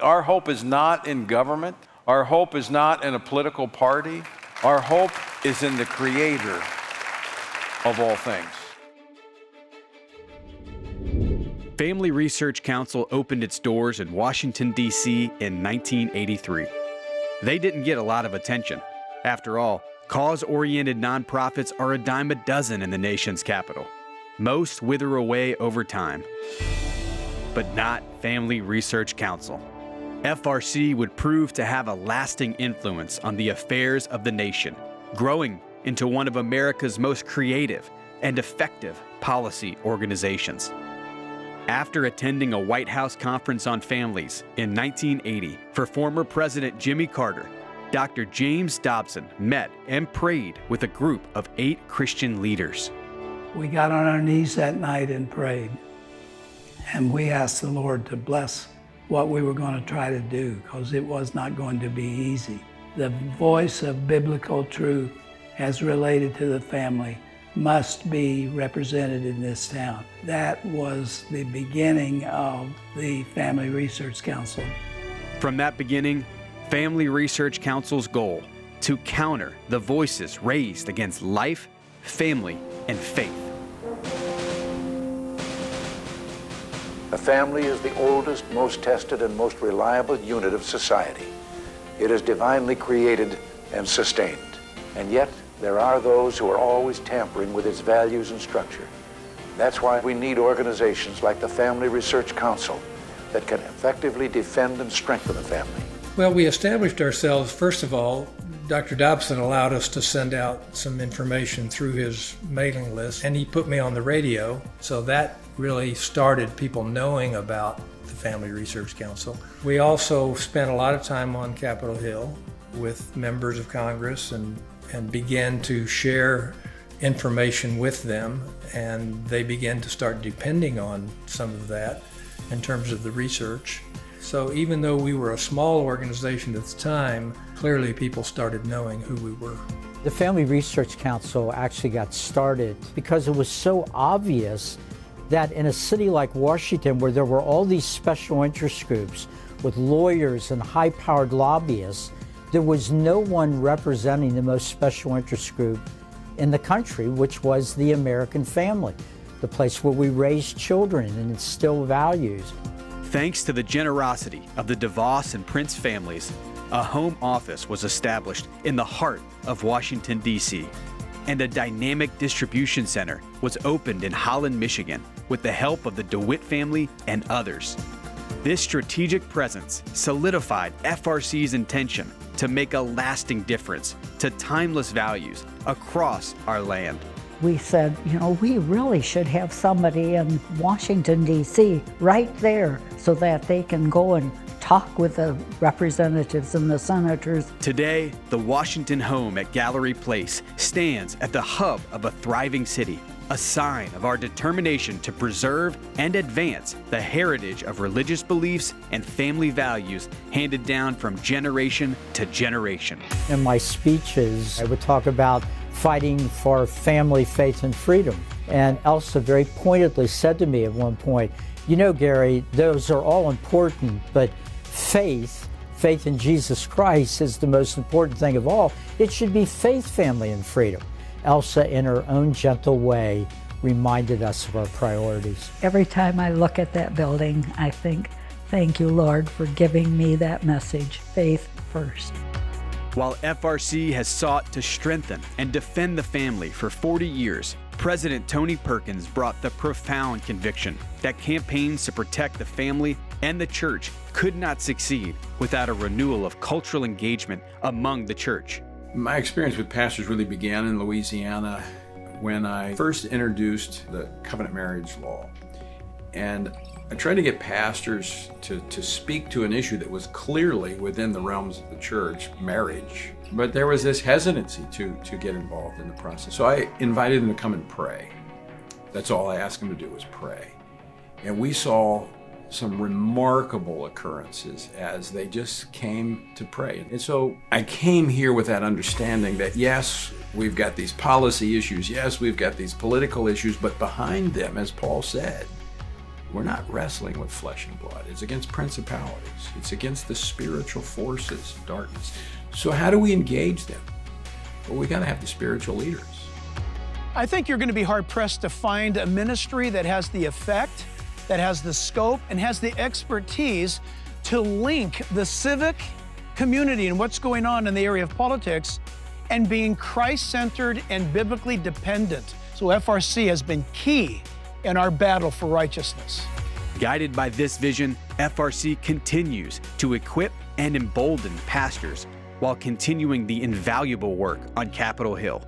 Our hope is not in government. Our hope is not in a political party. Our hope is in the Creator of all things. Family Research Council opened its doors in Washington, D.C. in 1983. They didn't get a lot of attention. After all, cause-oriented nonprofits are a dime a dozen in the nation's capital. Most wither away over time, but not Family Research Council. FRC would prove to have a lasting influence on the affairs of the nation, growing into one of America's most creative and effective policy organizations. After attending a White House conference on families in 1980 for former President Jimmy Carter, Dr. James Dobson met and prayed with a group of 8 Christian leaders. We got on our knees that night and prayed, and we asked the Lord to bless what we were going to try to do, because it was not going to be easy. The voice of biblical truth as related to the family must be represented in this town. That was the beginning of the Family Research Council. From that beginning, Family Research Council's goal to counter the voices raised against life, family, and faith. A family is the oldest, most tested, and most reliable unit of society. It is divinely created and sustained, and yet there are those who are always tampering with its values and structure. That's why we need organizations like the Family Research Council that can effectively defend and strengthen the family. Well, we established ourselves, first of all, Dr. Dobson allowed us to send out some information through his mailing list, and he put me on the radio, so that really started people knowing about the Family Research Council. We also spent a lot of time on Capitol Hill with members of Congress and began to share information with them, and they began to start depending on some of that in terms of the research. So even though we were a small organization at the time, clearly people started knowing who we were. The Family Research Council actually got started because it was so obvious that in a city like Washington, where there were all these special interest groups with lawyers and high-powered lobbyists, there was no one representing the most special interest group in the country, which was the American family, the place where we raise children and instill values. Thanks to the generosity of the DeVos and Prince families, a home office was established in the heart of Washington, D.C., and a dynamic distribution center was opened in Holland, Michigan, with the help of the DeWitt family and others. This strategic presence solidified FRC's intention to make a lasting difference to timeless values across our land. We said, we really should have somebody in Washington, D.C. right there so that they can go and talk with the representatives and the senators. Today, the Washington home at Gallery Place stands at the hub of a thriving city, a sign of our determination to preserve and advance the heritage of religious beliefs and family values handed down from generation to generation. In my speeches, I would talk about fighting for family, faith, and freedom. And Elsa very pointedly said to me at one point, Gary, those are all important, but faith in Jesus Christ is the most important thing of all. It should be faith, family, and freedom. Elsa, in her own gentle way, reminded us of our priorities. Every time I look at that building, I think, thank you, Lord, for giving me that message, faith first. While FRC has sought to strengthen and defend the family for 40 years, President Tony Perkins brought the profound conviction that campaigns to protect the family and the church could not succeed without a renewal of cultural engagement among the church. My experience with pastors really began in Louisiana when I first introduced the covenant marriage law. And I tried to get pastors to speak to an issue that was clearly within the realms of the church, marriage. But there was this hesitancy to get involved in the process. So I invited them to come and pray. That's all I asked them to do was pray. And we saw some remarkable occurrences as they just came to pray. And so I came here with that understanding that yes, we've got these policy issues, yes, we've got these political issues, but behind them, as Paul said, we're not wrestling with flesh and blood. It's against principalities. It's against the spiritual forces of darkness. So how do we engage them? Well, we got to have the spiritual leaders. I think you're going to be hard-pressed to find a ministry that has the effect, that has the scope, and has the expertise to link the civic community and what's going on in the area of politics and being Christ-centered and biblically dependent. So FRC has been key in our battle for righteousness. Guided by this vision, FRC continues to equip and embolden pastors while continuing the invaluable work on Capitol Hill.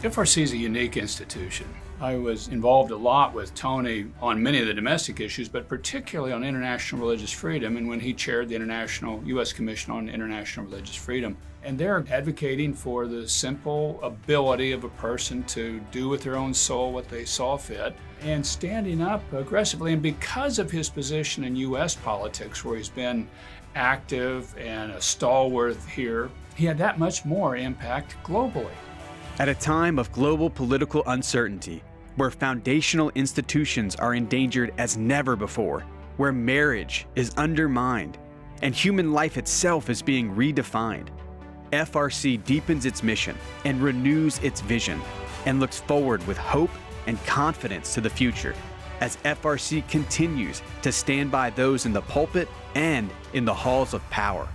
FRC is a unique institution. I was involved a lot with Tony on many of the domestic issues, but particularly on international religious freedom, and when he chaired the U.S. Commission on International Religious Freedom. And they're advocating for the simple ability of a person to do with their own soul what they saw fit, and standing up aggressively. And because of his position in U.S. politics, where he's been active and a stalwart here, he had that much more impact globally. At a time of global political uncertainty, where foundational institutions are endangered as never before, where marriage is undermined and human life itself is being redefined, FRC deepens its mission and renews its vision and looks forward with hope and confidence to the future as FRC continues to stand by those in the pulpit and in the halls of power.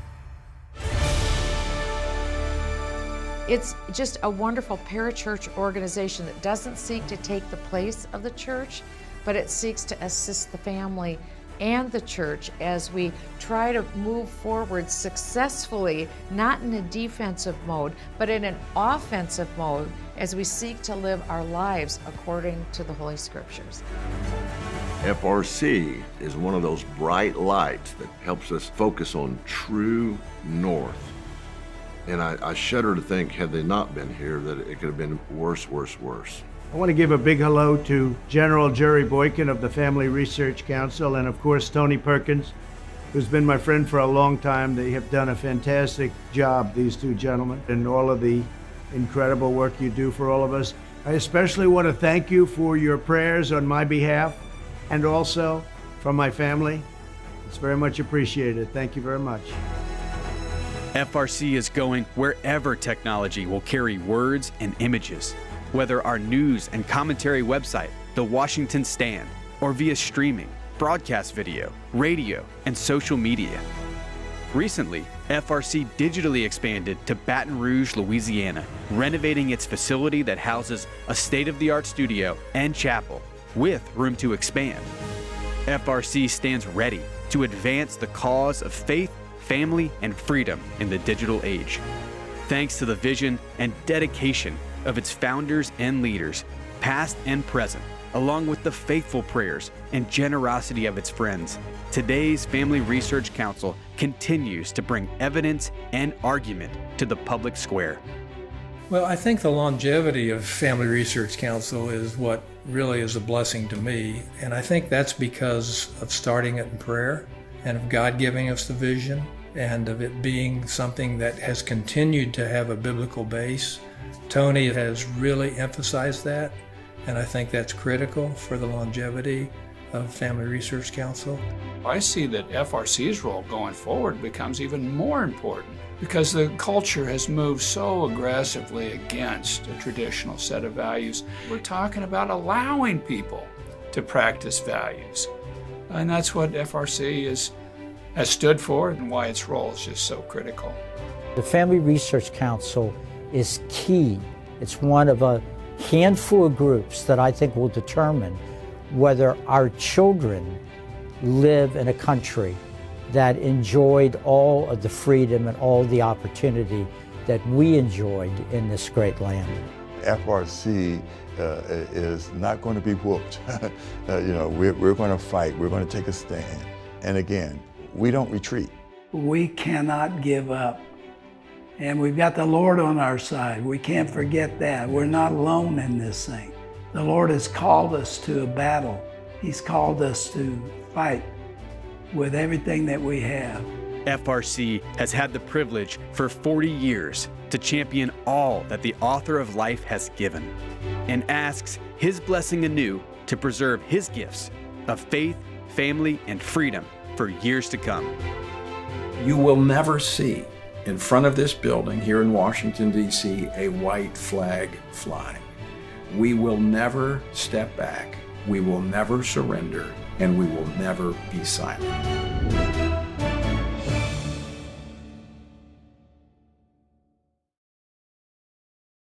It's just a wonderful parachurch organization that doesn't seek to take the place of the church, but it seeks to assist the family and the church as we try to move forward successfully, not in a defensive mode, but in an offensive mode as we seek to live our lives according to the Holy Scriptures. FRC is one of those bright lights that helps us focus on true north. And I shudder to think, had they not been here, that it could have been worse, worse, worse. I want to give a big hello to General Jerry Boykin of the Family Research Council, and of course Tony Perkins, who's been my friend for a long time. They have done a fantastic job, these two gentlemen, and all of the incredible work you do for all of us. I especially want to thank you for your prayers on my behalf and also from my family. It's very much appreciated. Thank you very much. FRC is going wherever technology will carry words and images, whether our news and commentary website, The Washington Stand, or via streaming, broadcast video, radio, and social media. Recently, FRC digitally expanded to Baton Rouge, Louisiana, renovating its facility that houses a state-of-the-art studio and chapel with room to expand. FRC stands ready to advance the cause of faith, family, and freedom in the digital age. Thanks to the vision and dedication of its founders and leaders, past and present, along with the faithful prayers and generosity of its friends, today's Family Research Council continues to bring evidence and argument to the public square. Well, I think the longevity of Family Research Council is what really is a blessing to me, and I think that's because of starting it in prayer and of God giving us the vision and of it being something that has continued to have a biblical base. Tony has really emphasized that, and I think that's critical for the longevity of Family Research Council. I see that FRC's role going forward becomes even more important because the culture has moved so aggressively against a traditional set of values. We're talking about allowing people to practice values, and that's what FRC has stood for and why its role is just so critical. The Family Research Council is key. It's one of a handful of groups that I think will determine whether our children live in a country that enjoyed all of the freedom and all the opportunity that we enjoyed in this great land. FRC is not going to be whooped. We're going to fight. We're going to take a stand. And again, we don't retreat. We cannot give up. And we've got the Lord on our side. We can't forget that. We're not alone in this thing. The Lord has called us to a battle. He's called us to fight with everything that we have. FRC has had the privilege for 40 years to champion all that the author of life has given and asks His blessing anew to preserve His gifts of faith, family, and freedom for years to come. You will never see in front of this building here in Washington, D.C., a white flag flying. We will never step back, we will never surrender, and we will never be silent.